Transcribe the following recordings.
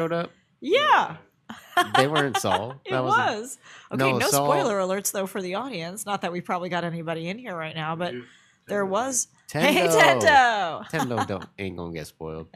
showed up? Yeah. They weren't Saul. It was. Okay, no Saul. spoiler alerts, though, for the audience. Not that we probably got anybody in here right now, but there was. Tendo. Hey, Tendo. Tendo ain't gonna get spoiled.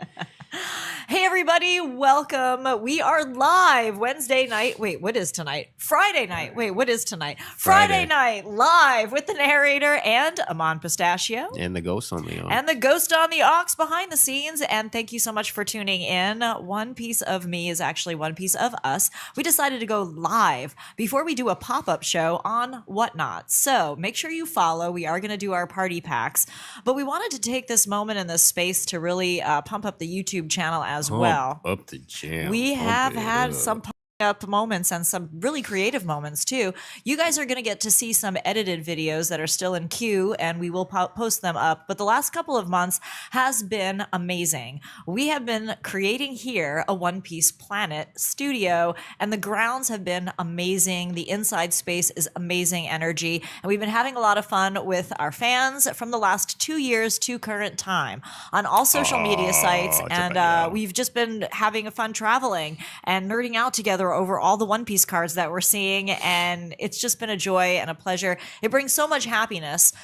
Hey, everybody. Welcome. We are live Wednesday night. Wait, what is tonight? Friday night. Wait, what is tonight? Friday night, live with the narrator and Almond Pistachio. And the ghost on the aux. And the ghost on the aux behind the scenes. And thank you so much for tuning in. One piece of me is actually one piece of us. We decided to go live before we do a pop-up show on Whatnot. So make sure you follow. We are going to do our party packs. But we wanted to take this moment in this space to really pump up the YouTube channel as well. Up the channel. We have had some up moments and some really creative moments too. You guys are going to get to see some edited videos that are still in queue, and we will post them up. But the last couple of months has been amazing. We have been creating here a One Piece Planet studio, and the grounds have been amazing. The inside space is amazing energy, and we've been having a lot of fun with our fans from the last 2 years to current time on all social media sites. And we've just been having a fun traveling and nerding out together over all the One Piece cards that we're seeing, and it's just been a joy and a pleasure. It brings so much happiness,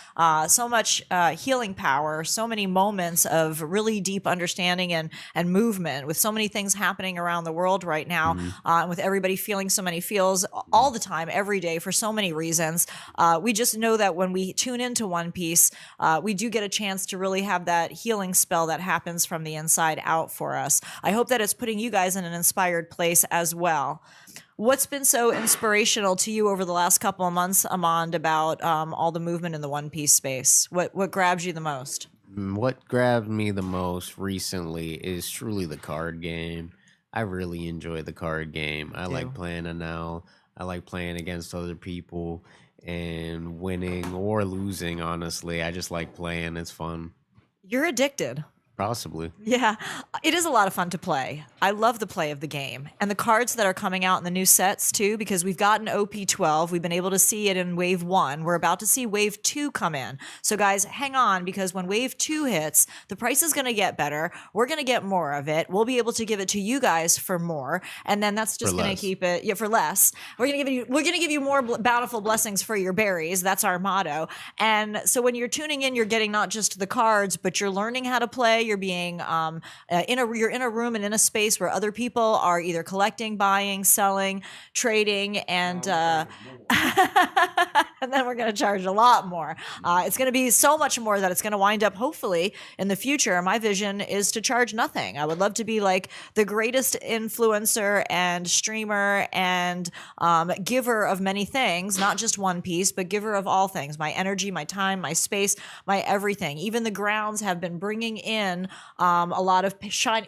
so much healing power, so many moments of really deep understanding and movement with so many things happening around the world right now, with everybody feeling so many feels all the time, every day, for so many reasons. We just know that when we tune into One Piece, we do get a chance to really have that healing spell that happens from the inside out for us. I hope that it's putting you guys in an inspired place as well. What's been so inspirational to you over the last couple of months, Almond, about all the movement in the One Piece space? What grabs you the most? What grabbed me the most recently is truly the card game. I really enjoy the card game. I like playing it now. I like playing against other people and winning or losing, honestly. I just like playing. It's fun. You're addicted. Possibly. Yeah, it is a lot of fun to play. I love the play of the game and the cards that are coming out in the new sets too, because we've gotten OP12. We've been able to see it in Wave 1. We're about to see Wave 2 come in. So guys, hang on, because when Wave 2 hits, the price is going to get better. We're going to get more of it. We'll be able to give it to you guys for more, and then that's just going to keep it for less. We're going to give you more bountiful blessings for your berries. That's our motto. And so when you're tuning in, you're getting not just the cards, but you're learning how to play. You're being you're in a room and in a space where other people are either collecting, buying, selling, trading, and and then we're going to charge a lot more. It's going to be so much more that it's going to wind up, hopefully, in the future. My vision is to charge nothing. I would love to be like the greatest influencer and streamer and giver of many things, not just One Piece, but giver of all things. My energy, my time, my space, my everything. Even the grounds have been bringing in a lot of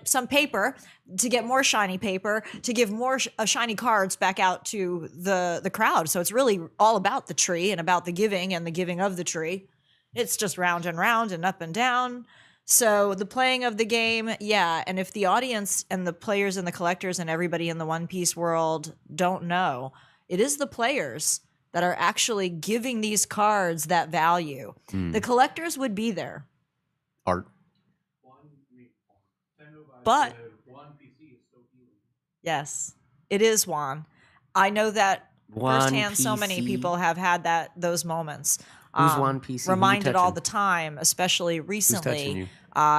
some paper to get more shiny paper, to give more shiny cards back out to the crowd. So it's really all about the tree and about the giving and the giving of the tree. It's just round and up and down. So the playing of the game, yeah. And if the audience and the players and the collectors and everybody in the One Piece world don't know, it is the players that are actually giving these cards that value. The collectors would be there. Art. But yes, it is Juan. I know that firsthand. So many people have had those moments. Who's One Piece? Reminded all the time, especially recently,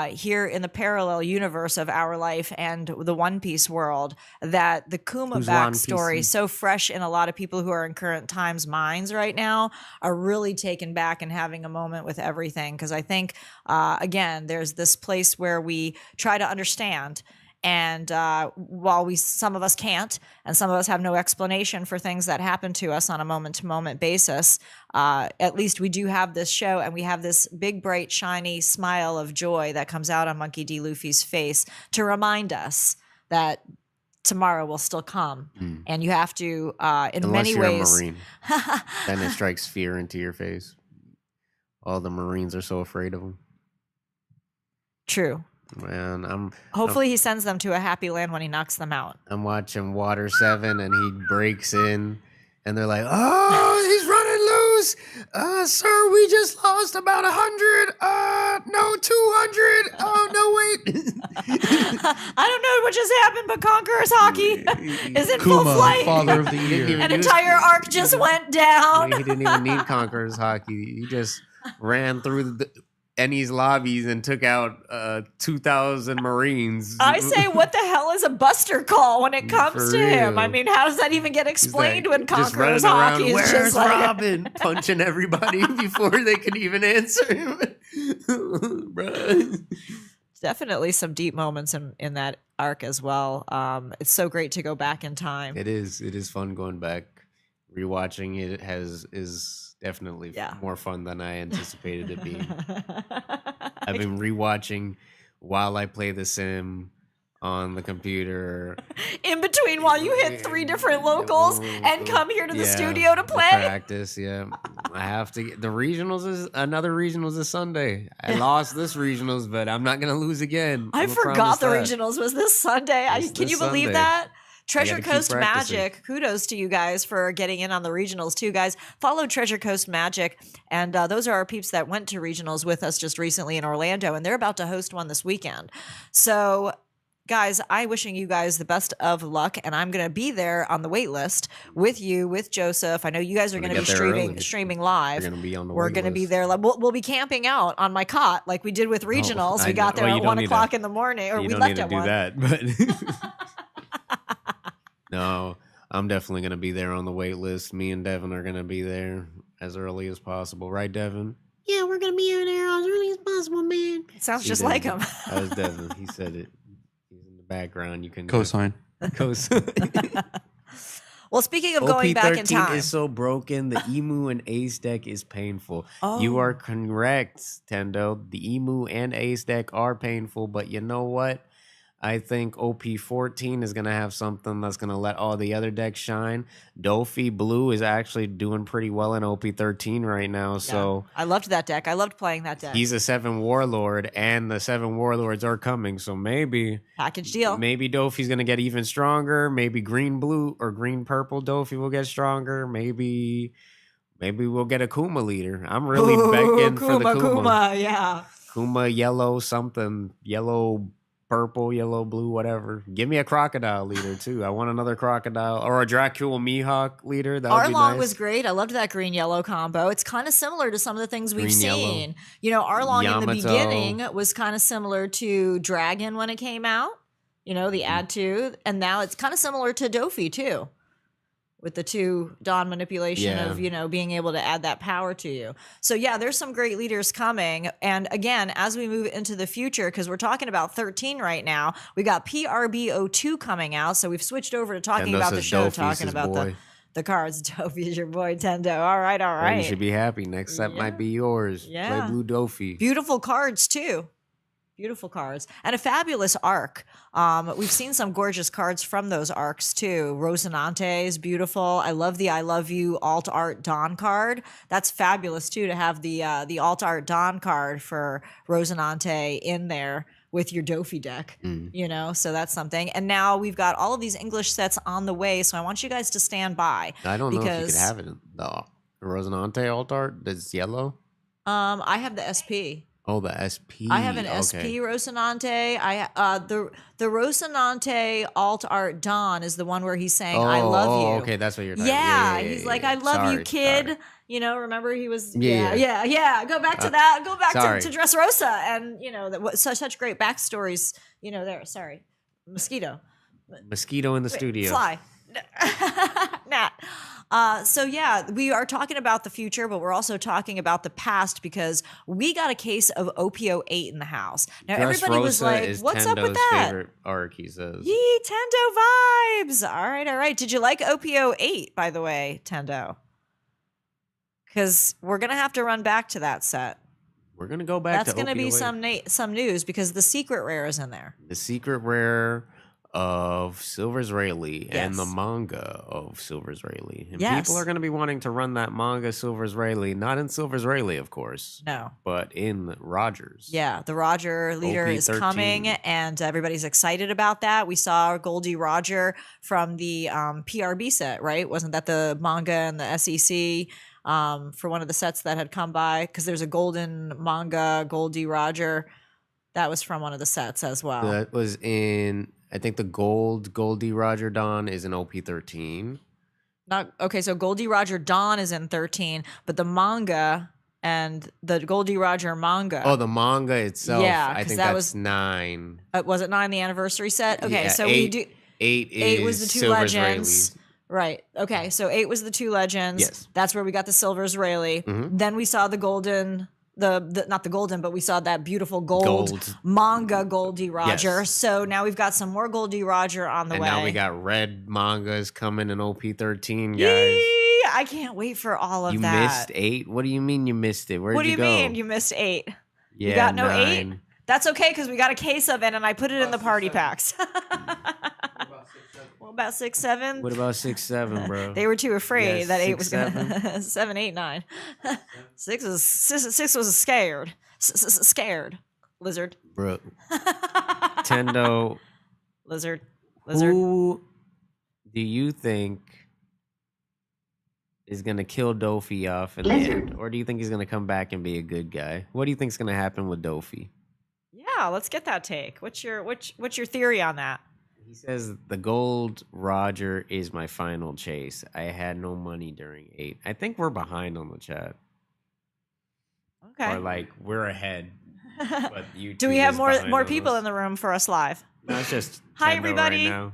here in the parallel universe of our life and the One Piece world, that the Kuma backstory, so fresh in a lot of people who are in current times' minds right now, are really taken back and having a moment with everything. Because I think, again, there's this place where we try to understand. And while some of us can't, and some of us have no explanation for things that happen to us on a moment-to-moment basis, at least we do have this show, and we have this big, bright, shiny smile of joy that comes out on Monkey D. Luffy's face to remind us that tomorrow will still come. And you have to, in many ways... Unless you're a Marine. Then it strikes fear into your face. All the Marines are so afraid of him. True. Man, hopefully he sends them to a happy land when he knocks them out. I'm watching Water 7 and he breaks in and they're like, oh, he's running loose. news. Sir, we just lost about 100. No, 200. Oh, no, wait. I don't know what just happened, but Conqueror's hockey is in full Kuma, flight. father of the year. An entire arc just went down. He didn't even need Conqueror's hockey. He just ran through Ennie's lobbies and took out 2,000 Marines. I say, what the hell is a buster call when it comes For to him? real. I mean, how does that even get explained when just Conqueror's running around, hockey is Where's just like... Robin? Punching everybody before they could even answer him. Bruh. Definitely some deep moments in that arc as well. It's so great to go back in time. It is fun going back. Rewatching it is definitely more fun than I anticipated it being. I've been rewatching while I play The Sim on the computer. In between while you hit 3 different locals and come here to the studio to play. Practice, yeah. I have to get the regionals is Sunday. I lost this regionals, but I'm not gonna lose again. I forgot the regionals was this Sunday. Can you believe Sunday. that? Treasure keep Coast practicing. Magic. Kudos to you guys for getting in on the regionals too, guys. Follow Treasure Coast Magic. And those are our peeps that went to regionals with us just recently in Orlando. And they're about to host one this weekend. So, guys, I'm wishing you guys the best of luck. And I'm going to be there on the wait list with you, with Joseph. I know you guys are going to be streaming live. We're going to be on the We're going to be there. We'll be camping out on my cot like we did with regionals. We got there at 1 o'clock in the morning. Or we left at 1. That, but... No, I'm definitely going to be there on the wait list. Me and Devin are going to be there as early as possible. Right, Devin? Yeah, we're going to be there as early as possible, man. Sounds just like him. That was Devin. He said it. He's in the background. You can Cosign. Cosign. Well, speaking of going back in time. OP13 is so broken. The Emu and Ace deck is painful. You are correct, Tendo. The Emu and Ace deck are painful, but you know what? I think OP14 is going to have something that's going to let all the other decks shine. Dofi Blue is actually doing pretty well in OP13 right now. So I loved that deck. I loved playing that deck. He's a 7 Warlord, and the 7 Warlords are coming. So maybe package deal. Maybe Dofi's going to get even stronger. Maybe green blue or green purple Dofi will get stronger. Maybe we'll get a Kuma leader. I'm really begging for the Kuma. Yeah. Kuma yellow something, yellow purple, yellow, blue, whatever. Give me a crocodile leader too. I want another crocodile or a Dracula Mihawk leader. That would be Arlong nice. was great. I loved that green yellow combo. It's kind of similar to some of the things we've Green, seen. yellow. You know, Arlong in the Yamato. beginning was kind of similar to Dragon when it came out. You know, the add to, and now it's kind of similar to Dofi too, with the 2 Dawn manipulation of, you know, being able to add that power to you. So yeah, there's some great leaders coming. And again, as we move into the future, because we're talking about 13 right now, we got PRB02 coming out. So we've switched over to talking about the show, talking about the cards. Dofi is your boy, Tendo. All right. Well, you should be happy. Next set might be yours. Yeah. Play blue Dofi. Beautiful cards too. Beautiful cards and a fabulous arc. We've seen some gorgeous cards from those arcs too. Rosinante is beautiful. I love the I Love You alt art Dawn card. That's fabulous too to have the alt art Dawn card for Rosinante in there with your Dofi deck. You know, so that's something. And now we've got all of these English sets on the way. So I want you guys to stand by. I don't know if you could have it. The Rosinante alt art that's yellow. I have the SP. Oh, the SP. I have an SP Rosinante. The Rosinante alt art Dawn is the one where he's saying "I love you." Okay, that's what you're talking. Yeah, he's like, "I love you, kid." Sorry. You know, remember he was. Yeah. Go back to that. Go back to Dressrosa, and you know that was such great backstories. You know, there. Sorry, mosquito in the studio. Fly. Nat. So yeah, we are talking about the future, but we're also talking about the past because we got a case of OP08 in the house. Now everybody was like, "What's up with that?" Favorite arc, he says. Yee, Tendo vibes. All right. Did you like OP08, by the way, Tendo? Because we're gonna have to run back to that set. We're gonna go back. That's to gonna be OP08. some news because the secret rare is in there. The secret rare. of Silver's Rayleigh and the Yes. manga of Silver's Rayleigh. And Yes. people are going to be wanting to run that manga Silver's Rayleigh, not in Silver's Rayleigh, of course, No. but in Rogers. Yeah, the Roger leader is OP13. coming, and everybody's excited about that. We saw Goldie Roger from the PRB set, right? Wasn't that the manga and the SEC for one of the sets that had come by? Because there's a golden manga, Goldie Roger. That was from one of the sets as well. That was in, I think the Goldie Roger Dawn is in OP13. Not okay. So Goldie Roger Dawn is in 13, but the manga and the Goldie Roger manga. Oh, the manga itself. Yeah, I 'cause think that that's was 9. Was it 9 the anniversary set? Okay, Yeah, so 8, we do 8 is 8 was the two Silver's legends. Rayleigh's. Right. Okay. So 8 was the two legends. Yes. That's where we got the Silver's Rayleigh. Mhm. Then we saw the golden, the not the golden, but we saw that beautiful gold. Gold. Manga Goldie Roger. Yes. So now we've got some more Goldie Roger on the And way. now we got red mangas coming in OP13, guys. Yee! I can't wait for all of You that. missed 8? What do you mean you missed it? Where'd What do you go? mean you missed 8? Yeah, You got no 8? 9. That's okay because we got a case of it and I put it in the party packs. What about 6, 7? What about 6, 7, bro? They were too afraid Yes, that 8 6, was gonna 7, 8, 9. 6 was scared. Scared. Lizard. Bro. Tendo, Lizard. who do you think is gonna kill Dofi off in the end, or do you think he's gonna come back and be a good guy? What do you think's gonna happen with Dofi? Yeah, let's get that take. What's your theory on that? He says the gold Roger is my final chase. I had no money during 8. I think we're behind on the chat, Okay. or like we're ahead. But YouTube Do we have is more behind people on in the room for us live? No, it's just Hi, Tendo everybody. Right now.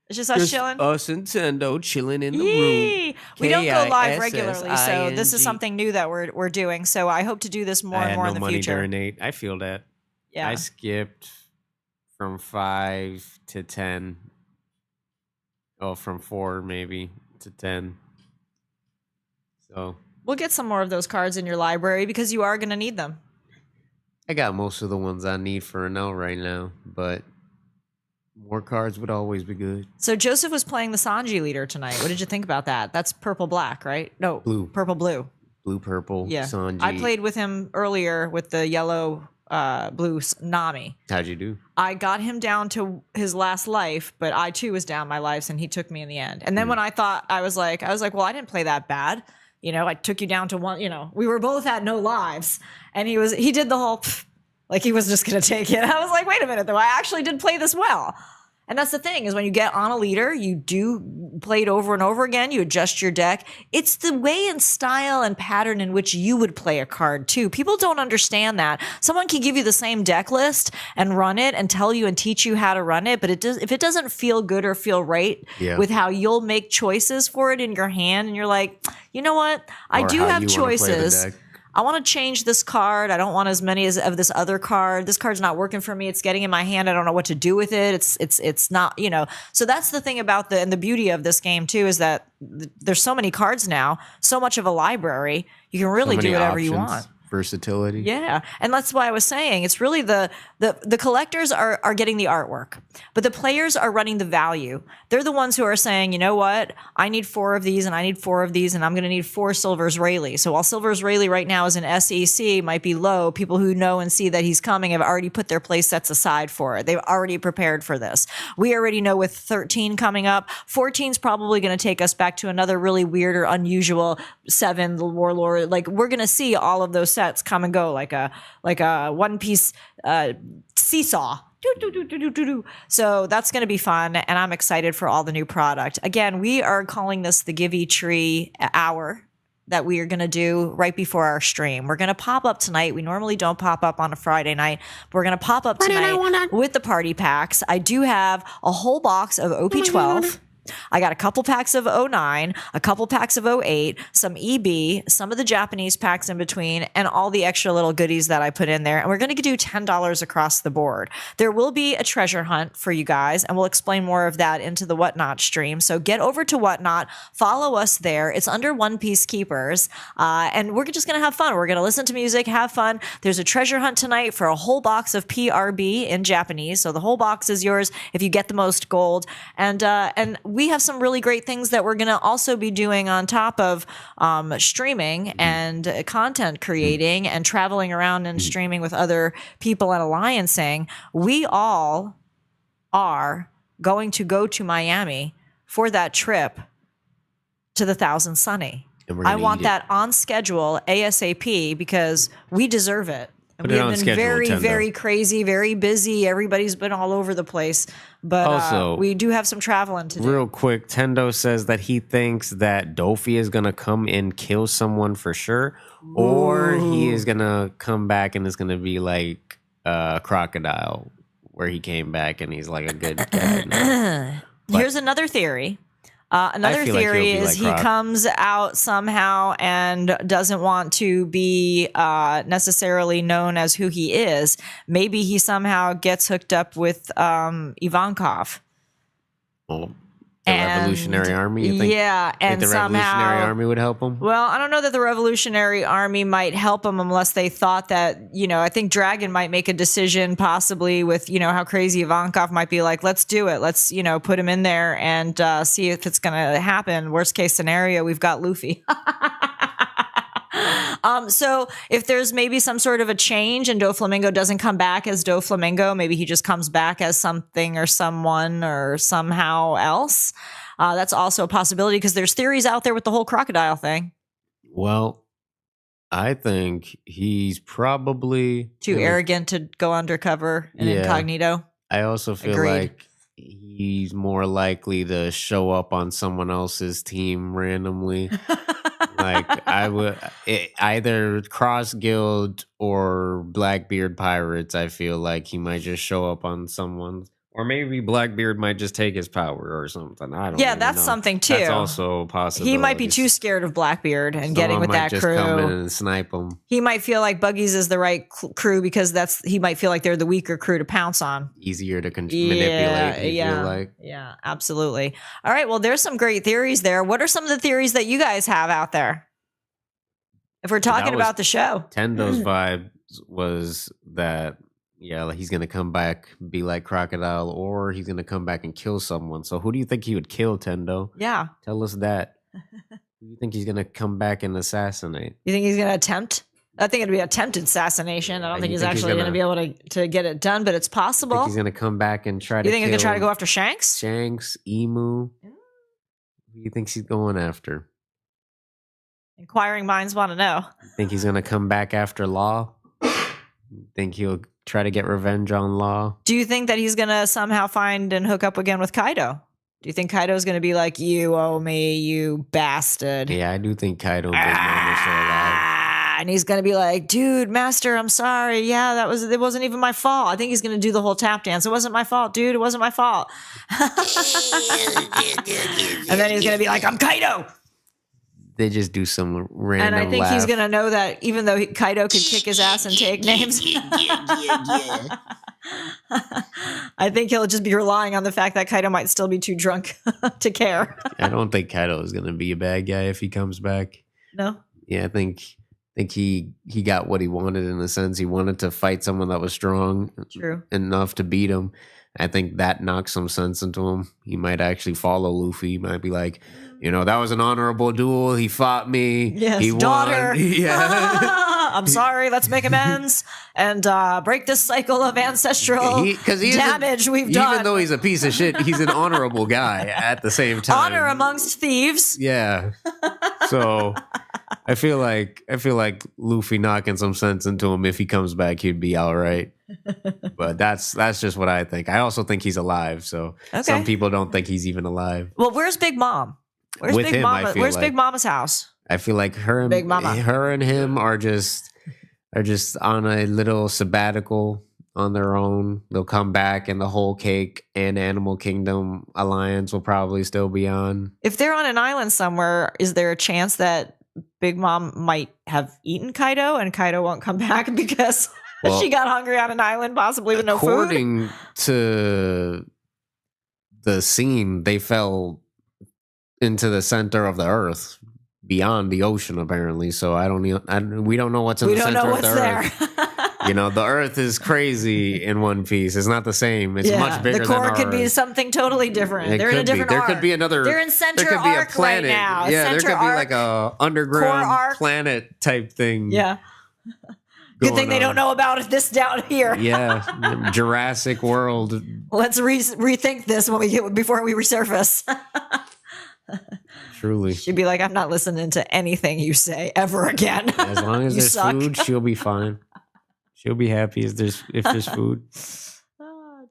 It's just us Just chilling. us and Tendo chilling in the room. Yee! We don't go live regularly, so this is KISSING. something new that we're doing. So I hope to do this more I and had more no in the money future. during 8. I feel that. Yeah. I skipped from 5 to 10. Oh, from 4 maybe to 10. So We'll get some more of those cards in your library because you are going to need them. I got most of the ones I need for an L right now, but more cards would always be good. So Joseph was playing the Sanji leader tonight. What did you think about that? That's purple black, right? No, Blue. purple blue. Blue, purple, Yeah. Sanji. I played with him earlier with the yellow blue Nami. How'd you do? I got him down to his last life, but I too was down my lives and he took me in the end. And then when I thought I was like, well, I didn't play that bad. You know, I took you down to 1, we were both at no lives and he did the whole like he was just going to take it. I was like, wait a minute though. I actually did play this well. And that's the thing is when you get on a leader, you do play it over and over again. You adjust your deck. It's the way and style and pattern in which you would play a card too. People don't understand that. Someone can give you the same deck list and run it and tell you and teach you how to run it. But if it doesn't feel good or feel right with how you'll make choices for it in your hand and you're like, you know what? I Or do how have you wanna play the choices. deck. I want to change this card. I don't want as many of this other card. This card's not working for me. It's getting in my hand. I don't know what to do with it. It's not, So that's the thing about the beauty of this game too is that there's so many cards now, so much of a library. You can really So do many whatever you options, want. Versatility. Yeah. And that's why I was saying it's really the collectors are getting the artwork, but the players are running the value. They're the ones who are saying, you know what? I need 4 of these and I need 4 of these and I'm going to need 4 Silver's Rayleigh. So while Silver's Rayleigh right now is an SEC, might be low, people who know and see that he's coming have already put their play sets aside for it. They've already prepared for this. We already know with 13 coming up, 14 is probably going to take us back to another really weird or unusual 7, the Warlord. Like we're going to see all of those sets come and go like a One Piece seesaw. So that's going to be fun, and I'm excited for all the new product. Again, we are calling this the Givey Tree Hour that we are going to do right before our stream. We're going to pop up tonight. We normally don't pop up on a Friday night, but we're going to pop up tonight with the party packs. I do have a whole box of OP12. I got a couple packs of '09, a couple packs of '08, some EB, some of the Japanese packs in between, and all the extra little goodies that I put in there. And we're going to do $10 across the board. There will be a treasure hunt for you guys, and we'll explain more of that into the Whatnot stream. So get over to Whatnot, follow us there. It's under One Piece Keepers, and we're just going to have fun. We're going to listen to music, have fun. There's a treasure hunt tonight for a whole box of PRB in Japanese. So the whole box is yours if you get the most gold. And we have some really great things that we're going to also be doing on top of streaming and content creating and traveling around and streaming with other people and alliancing. We all are going to go to Miami for that trip to the Thousand Sunny. I want that on schedule ASAP because we deserve it. And we have been very, very crazy, very busy. Everybody's been all over the place. But also, we do have some traveling to do. Real quick, Tendo says that he thinks that Dofi is going to come and kill someone for sure. Or he is going to come back and it's going to be like Crocodile, where he came back and he's like a good guy now. Here's another theory. Another theory is he comes out somehow and doesn't want to be necessarily known as who he is. Maybe he somehow gets hooked up with Ivankov. Well, the Revolutionary Army, you think? Yeah, and the Revolutionary Army would help him? Well, I don't know that the Revolutionary Army might help him unless they thought that, I think Dragon might make a decision possibly with, how crazy Ivankov might be like, let's do it. Let's, put him in there and see if it's going to happen. Worst case scenario, we've got Luffy. So if there's maybe some sort of a change and Doflamingo doesn't come back as Doflamingo, maybe he just comes back as something or someone or somehow else. That's also a possibility because there's theories out there with the whole crocodile thing. Well, I think he's probably too arrogant to go undercover and incognito. I also feel like he's more likely to show up on someone else's team randomly. Like either Cross Guild or Blackbeard Pirates. I feel like he might just show up on someone's, or maybe Blackbeard might just take his power or something. I don't. Yeah, that's know. Something too. That's also possible. He might be too scared of Blackbeard and getting with that crew. Come in and snipe him. He might feel like Buggies is the right crew because he might feel like they're the weaker crew to pounce on. Easier to manipulate. Yeah, absolutely. All right, well, there's some great theories there. What are some of the theories that you guys have out there? If we're talking about the show. Tendo's vibe was that, he's going to come back, be like Crocodile, or he's going to come back and kill someone. So who do you think he would kill, Tendo? Yeah. Tell us that. Who do you think he's going to come back and assassinate? You think he's going to attempt? I think it'd be attempted assassination. I don't think he's actually going to be able to get it done, but it's possible. I think he's going to come back and try to You think he's going to try to go after Shanks? Shanks, Emu. Who do you think he's going after? Inquiring minds want to know. Think he's going to come back after Law? Think he'll try to get revenge on Law? Do you think that he's going to somehow find and hook up again with Kaido? Do you think Kaido's going to be like, you owe me, you bastard? Yeah, I do think Kaido and Big Mom are still alive. And he's going to be like, dude, master, I'm sorry. Yeah, it wasn't even my fault. I think he's going to do the whole tap dance. It wasn't my fault, dude. It wasn't my fault. And then he's going to be like, I'm Kaido. They just do some random And I think laugh. he's going to know that even though Kaido could kick his ass and take names, I think he'll just be relying on the fact that Kaido might still be too drunk to care. I don't think Kaido is going to be a bad guy if he comes back. No? Yeah, I think he got what he wanted in a sense. He wanted to fight someone that was strong enough to beat him. I think that knocked some sense into him. He might actually follow Luffy. He might be like, that was an honorable duel. He fought me. Yes, he daughter. Won. Yeah. I'm sorry. Let's make amends and break this cycle of ancestral damage we've done. Even though he's a piece of shit, he's an honorable guy at the same time. Honor amongst thieves. Yeah. So I feel like Luffy knocking some sense into him. If he comes back, he'd be all right. But that's just what I think. I also think he's alive. So some people don't think he's even alive. Well, where's Big Mom? Where's Big Mama? Where's Big Mama's house? I feel like her and him are just on a little sabbatical on their own. They'll come back, and the Whole Cake and Animal Kingdom alliance will probably still be on. If they're on an island somewhere, is there a chance that Big Mom might have eaten Kaido and Kaido won't come back because she got hungry on an island, possibly with no food? According to the scene, they fell into the center of the earth, beyond the ocean, apparently. So we don't know what's in the center of the earth. You know, the earth is crazy in One Piece. It's not the same. It's much bigger the than core our could be Earth. something totally different. They're in a different There arc. could be another. They're in center there could be a arc planet. right now. Yeah, there Center could be arc, like a underground planet type thing. Yeah. Good thing they don't know about this down here. Yeah, Jurassic World. Let's rethink this before we resurface. Truly. She'd be like, I'm not listening to anything you say ever again. As long as there's suck. food, she'll be fine. She'll be happy if there's food.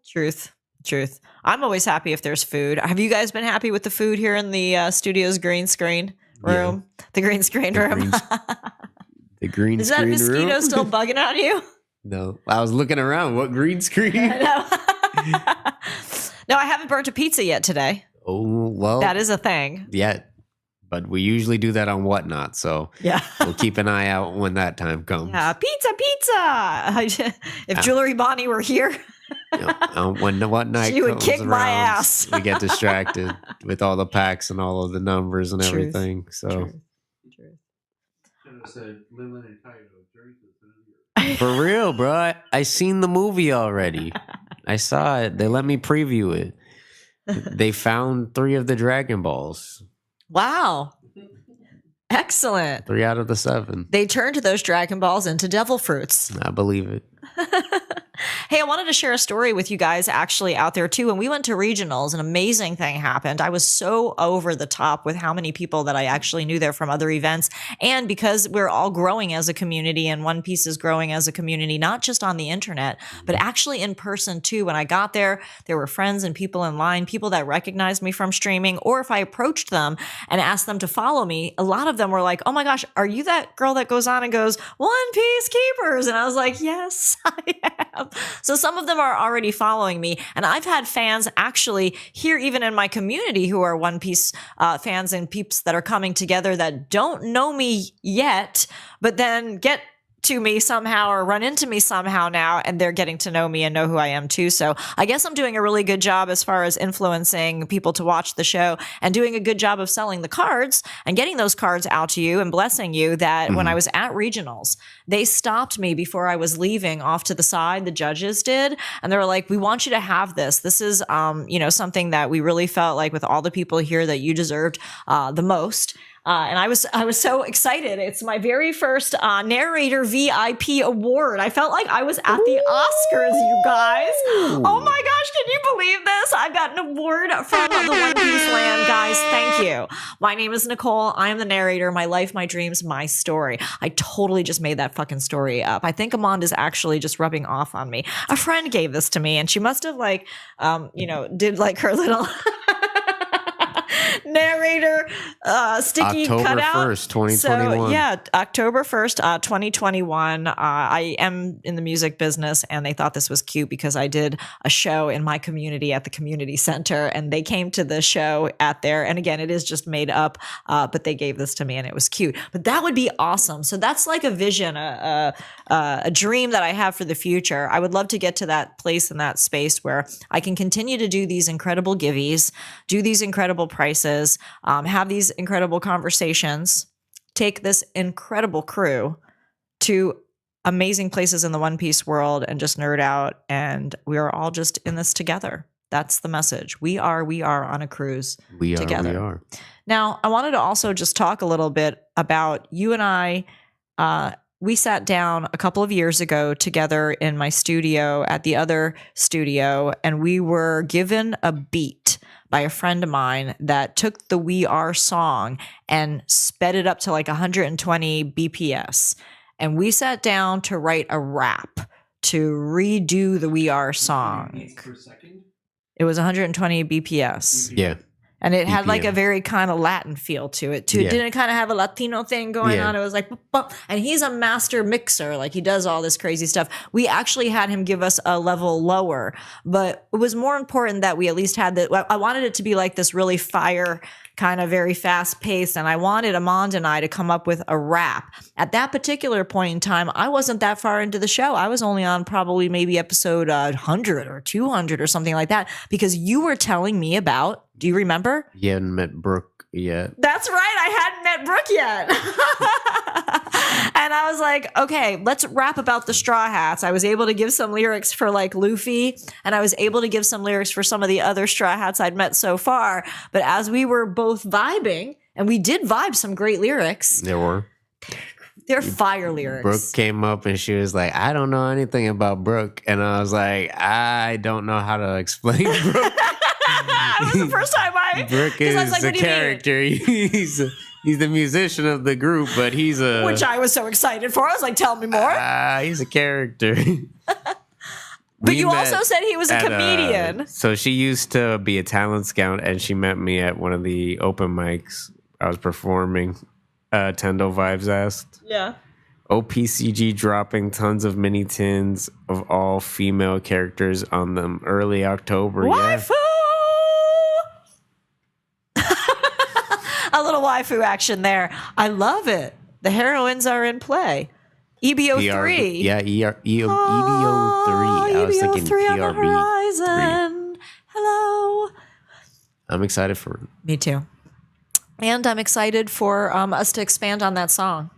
Truth. I'm always happy if there's food. Have you guys been happy with the food here in the studio's green screen room? Yeah. The green screen room. The green Is screen that mosquito room? still bugging on you? No. I was looking around. What green screen? I No, I haven't burnt a pizza yet today. Oh, well. That is a thing. Yeah. But we usually do that on Whatnot, so yeah, we'll keep an eye out when that time comes. Yeah, pizza! If Jewelry Bonnie were here, when Whatnot she would comes kick around, my ass. We get distracted with all the packs and all of the numbers and everything. So, for real, bro, I seen the movie already. I saw it. They let me preview it. They found 3 of the Dragon Balls. Wow. Excellent. 3 out of the 7. They turned those Dragon Balls into devil fruits. I believe it. Hey, I wanted to share a story with you guys actually out there too. When we went to regionals, an amazing thing happened. I was so over the top with how many people that I actually knew there from other events. And because we're all growing as a community and One Piece is growing as a community, not just on the internet, but actually in person too. When I got there were friends and people in line, people that recognized me from streaming, or if I approached them and asked them to follow me, a lot of them were like, oh my gosh, are you that girl that goes on and goes, One Piece Keepers? And I was like, yes, I am. So some of them are already following me. And I've had fans actually here, even in my community, who are One Piece fans and peeps that are coming together that don't know me yet, but then get to me somehow or run into me somehow now, and they're getting to know me and know who I am too. So I guess I'm doing a really good job as far as influencing people to watch the show and doing a good job of selling the cards and getting those cards out to you and blessing you that when I was at regionals, they stopped me before I was leaving off to the side. The judges did. And they were like, we want you to have this. This is, something that we really felt like with all the people here that you deserved the most. And I was so excited. It's my very first narrator VIP award. I felt like I was at the Oscars, you guys. Oh my gosh, can you believe this? I got an award from the One Piece land, guys. Thank you. My name is Nicole. I am the narrator. My life, my dreams, my story. I totally just made that fucking story up. I think Amand is actually just rubbing off on me. A friend gave this to me, and she must have did like her little narrator sticky October cutout. 1st, 2021. So, yeah, October 1st, 2021. I am in the music business, and they thought this was cute because I did a show in my community at the community center, and they came to the show at there. And again, it is just made up, but they gave this to me, and it was cute. But that would be awesome. So that's like a vision, a dream that I have for the future. I would love to get to that place and that space where I can continue to do these incredible giveys, do these incredible prices, have these incredible conversations, take this incredible crew to amazing places in the One Piece world and just nerd out. And we are all just in this together. That's the message. We are on a cruise together. We are. Now, I wanted to also just talk a little bit about you and I. We sat down a couple of years ago together in my studio at the other studio, and we were given a beat by a friend of mine that took the We Are song and sped it up to like 120 BPS. And we sat down to write a rap to redo the We Are song. It was 120 BPS. Yeah. And it had like BPM. a very kind of Latin feel to it too. Yeah. It didn't kind of have a Latino thing going Yeah. on. It was like, and he's a master mixer. Like he does all this crazy stuff. We actually had him give us a level lower, but it was more important that we at least had that. I wanted it to be like this really fire kind of very fast paced. And I wanted Almond and I to come up with a rap. At that particular point in time, I wasn't that far into the show. I was only on probably maybe episode 100 or 200 or something like that, because you were telling me about, do you remember? You hadn't met Brooke yet. That's right. I hadn't met Brooke yet. And I was like, okay, let's rap about the Straw Hats. I was able to give some lyrics for like Luffy, and I was able to give some lyrics for some of the other Straw Hats I'd met so far. But as we were both vibing, and we did vibe some great lyrics, There were. they're fire lyrics. Brooke came up and she was like, I don't know anything about Brooke. And I was like, I don't know how to explain Brooke. That was the first time Brooke 'cause I was is like, a what do you mean? character. He's the musician of the group, but he's a which I was so excited for. I was like, tell me more. he's a character. But you also said he was a at, comedian. So she used to be a talent scout, and she met me at one of the open mics I was performing. Tendo Vibes asked. Yeah. OPCG dropping tons of mini tins of all female characters on them early October. Waifu! A little waifu action there. I love it. The heroines are in play. EBO3. Yeah, EBO3. I was thinking EBO3 on the PRB. horizon. Hello. I'm excited for it. Me too. And I'm excited for us to expand on that song,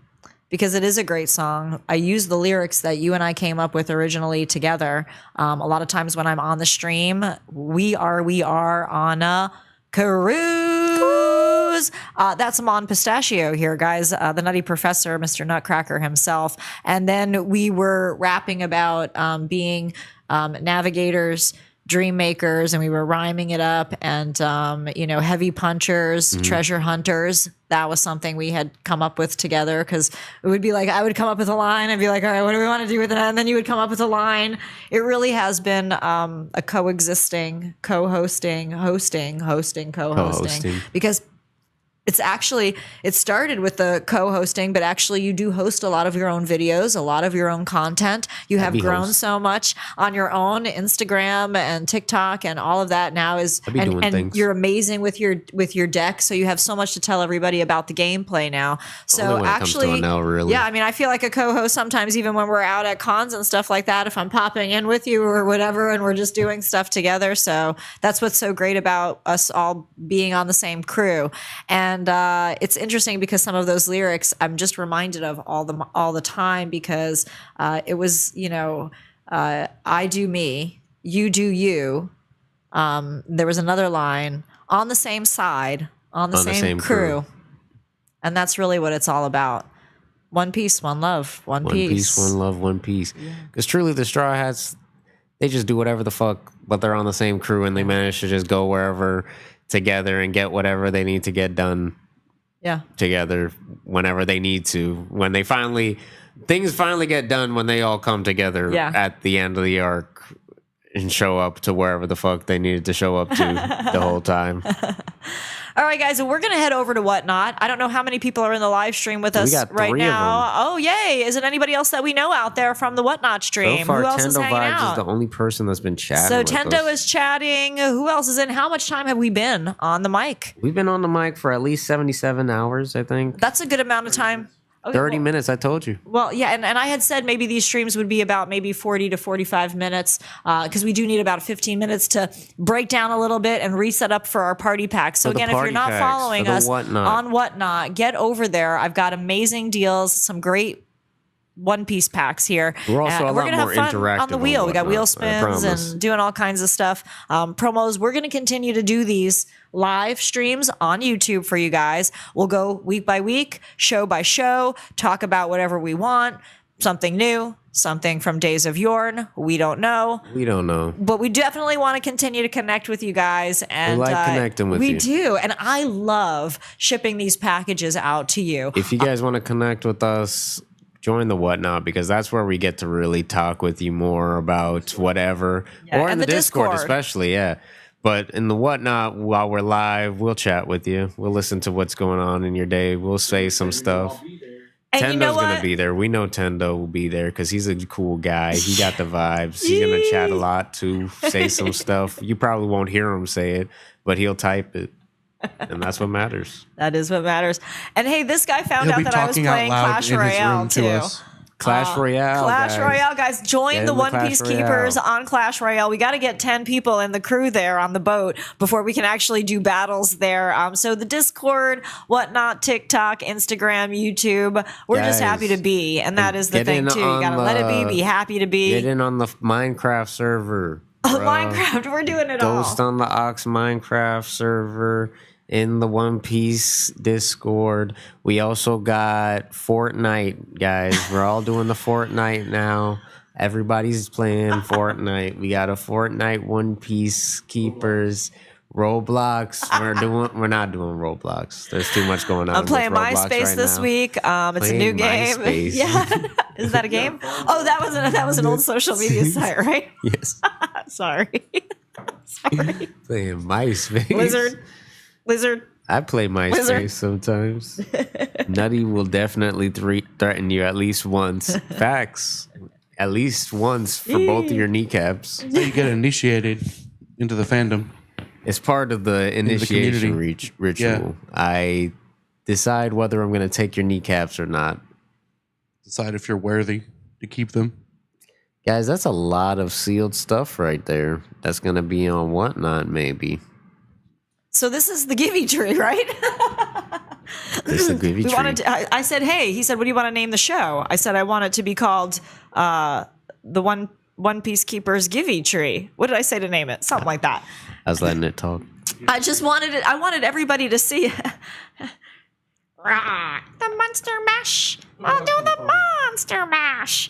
because it is a great song. I use the lyrics that you and I came up with originally together. A lot of times when I'm on the stream, we are on a cruise. That's Almond Pistachio here, guys, the Nutty Professor, Mr. Nutcracker himself. And then we were rapping about being navigators, dream makers, and we were rhyming it up, and heavy punchers, treasure hunters. That was something we had come up with together, because it would be like I would come up with a line, I'd be like, all right, what do we want to do with it? And then you would come up with a line. It really has been a coexisting, co-hosting, co-hosting, because it started with the co-hosting, but actually you do host a lot of your own videos, a lot of your own content. You have grown so much on your own Instagram and TikTok and all of that now and you're amazing with your deck. So you have so much to tell everybody about the gameplay now. So actually, yeah, I mean, I feel like a co-host sometimes, even when we're out at cons and stuff like that, if I'm popping in with you or whatever, and we're just doing stuff together. So that's what's so great about us all being on the same crew. And it's interesting because some of those lyrics I'm just reminded of all the time, because it was, I do me, you do you. There was another line, on the same side, on the same crew. And that's really what it's all about. One peace, one love, one peace. One peace, one love, one peace. Because truly the Straw Hats, they just do whatever the fuck, but they're on the same crew, and they manage to just go wherever together and get whatever they need to get done. Yeah. Together whenever they need to. When things finally get done, when they all come together at the end of the arc and show up to wherever the fuck they needed to show up to the whole time. All right, guys, so we're going to head over to Whatnot. I don't know how many people are in the live stream with us right now. Oh, yay. Isn't anybody else that we know out there from the Whatnot stream? So far, who else Tendo is hanging Vibes out? is the only person that's been chatting So with Tendo us. is chatting. Who else is in? How much time have we been on the mic? We've been on the mic for at least 77 hours, I think. That's a good amount of time. Okay, 30 minutes, I told you. Well, yeah, and I had said maybe these streams would be about maybe 40 to 45 minutes, because we do need about 15 minutes to break down a little bit and reset up for our party pack. So again, if you're not following us on Whatnot, get over there. I've got amazing deals, some great One Piece packs here. We're also we're gonna have fun on the wheel. We got wheel spins and doing all kinds of stuff. Promos. We're going to continue to do these live streams on YouTube for you guys. We'll go week by week, show by show, talk about whatever we want, something new, something from days of yore. We don't know. But we definitely want to continue to connect with you guys. And we like connecting with you. We do. And I love shipping these packages out to you. If you guys want to connect with us, join the Whatnot, because that's where we get to really talk with you more about whatever. Yeah, or in and the the Discord Discord especially, yeah. But in the whatnot, while we're live, we'll chat with you. We'll listen to what's going on in your day. We'll say some stuff. And Tendo's you know gonna what? be there. We know Tendo will be there because he's a cool guy. He got the vibes. He's gonna chat a lot too, say some stuff. You probably won't hear him say it, but he'll type it, and that's what matters. That is what matters. And hey, this guy found He'll out be that I was talking out playing loud Clash in his Royale room to too. us. Clash Royale, Clash guys. Royale, guys. Join Get the in One Clash Piece Royale. Keepers on Clash Royale. We got to get 10 people in the crew there on the boat before we can actually do battles there. So the Discord, whatnot, TikTok, Instagram, YouTube, we're just Guys, happy to be. And that is the get thing, in too. You on got to let it be the- happy to be. Get in on the Minecraft server. Oh, bruh. Minecraft, we're doing it Ghost all. on the Ox Minecraft server, in the One Piece Discord. We also got Fortnite, guys. We're all doing the Fortnite now. Everybody's playing Fortnite. We got a Fortnite One Piece Keepers. Roblox. We're not doing Roblox. There's too much going on. I'm playing with Roblox MySpace right this now. week. It's a new Playing game. MySpace. Yeah. Is that a game? Oh, that was an old social media site, right? Yes. Sorry. Sorry. Playing MySpace. Lizard. I play MySpace Wizard. sometimes. Nutty will definitely threaten you at least once. Facts. At least once for both of your kneecaps. So you get initiated into the fandom. It's part of the initiation community. ritual. I decide whether I'm going to take your kneecaps or not. Decide if you're worthy to keep them. Guys, that's a lot of sealed stuff right there. That's going to be on whatnot, maybe. So this is the Givey tree, right? This is a Givey tree. I said, hey. He said, what do you want to name the show? I said, I want it to be called the One Piece Keepers Givey tree. What did I say to name it? Something like that. I was letting it talk. I just wanted it. I wanted everybody to see it. Rah, the monster mash. I'll do the monster mash.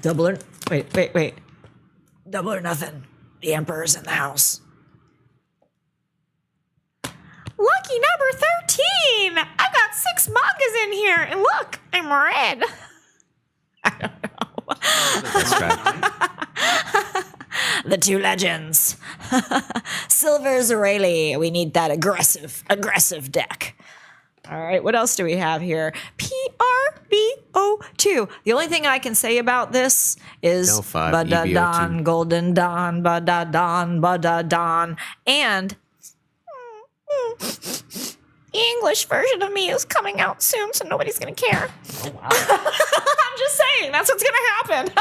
Double or wait. Double or nothing. The Emperor's in the house. Lucky number 13. I've got 6 mangas in here, and look, I'm red. I don't know. That's right. The two legends. Silver Zareli. We need that aggressive deck. All right, what else do we have here? PRBO2. The only thing I can say about this is No, 5, Bada-don, EBO2. Golden Dawn, Bada-don, Bada-don. And the English version of me is coming out soon, so nobody's going to care. Oh, wow. I'm just saying, that's what's going to happen.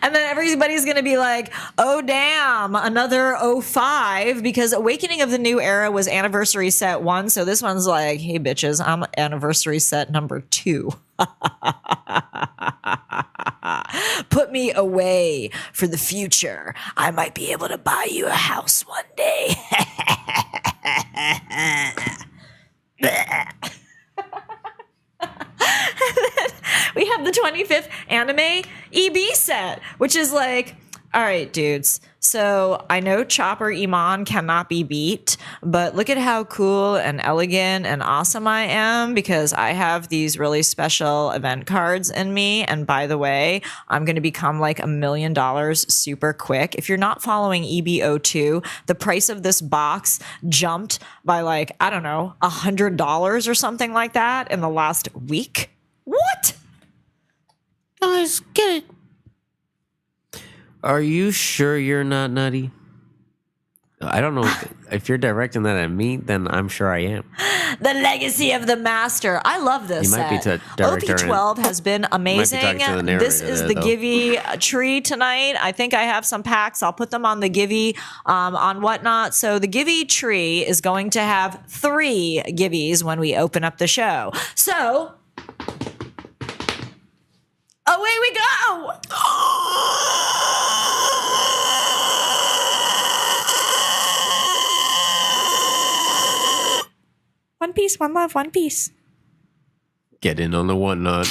And then everybody's going to be like, oh, damn, another 05, because Awakening of the New Era was anniversary set 1. So this one's like, hey, bitches, I'm anniversary set number 2. Put me away for the future. I might be able to buy you a house one day. We have the 25th anime EB set, which is like, all right, dudes. So I know Chopper Iman cannot be beat, but look at how cool and elegant and awesome I am because I have these really special event cards in me. And by the way, I'm going to become like $1 million super quick. If you're not following EBO2, the price of this box jumped by like, I don't know, $100 or something like that in the last week. What? Guys, get it. Are you sure you're not nutty? I don't know. If you're directing that at me, then I'm sure I am. The Legacy of the Master. I love this You might be set. director and- OP12 has been amazing. talking to the narrator This is there, the though. Givey tree tonight. I think I have some packs. I'll put them on the Givey on whatnot. So the Givey tree is going to have 3 Giveys when we open up the show. So, away we go. One piece, one love, one piece. Get in on the whatnot.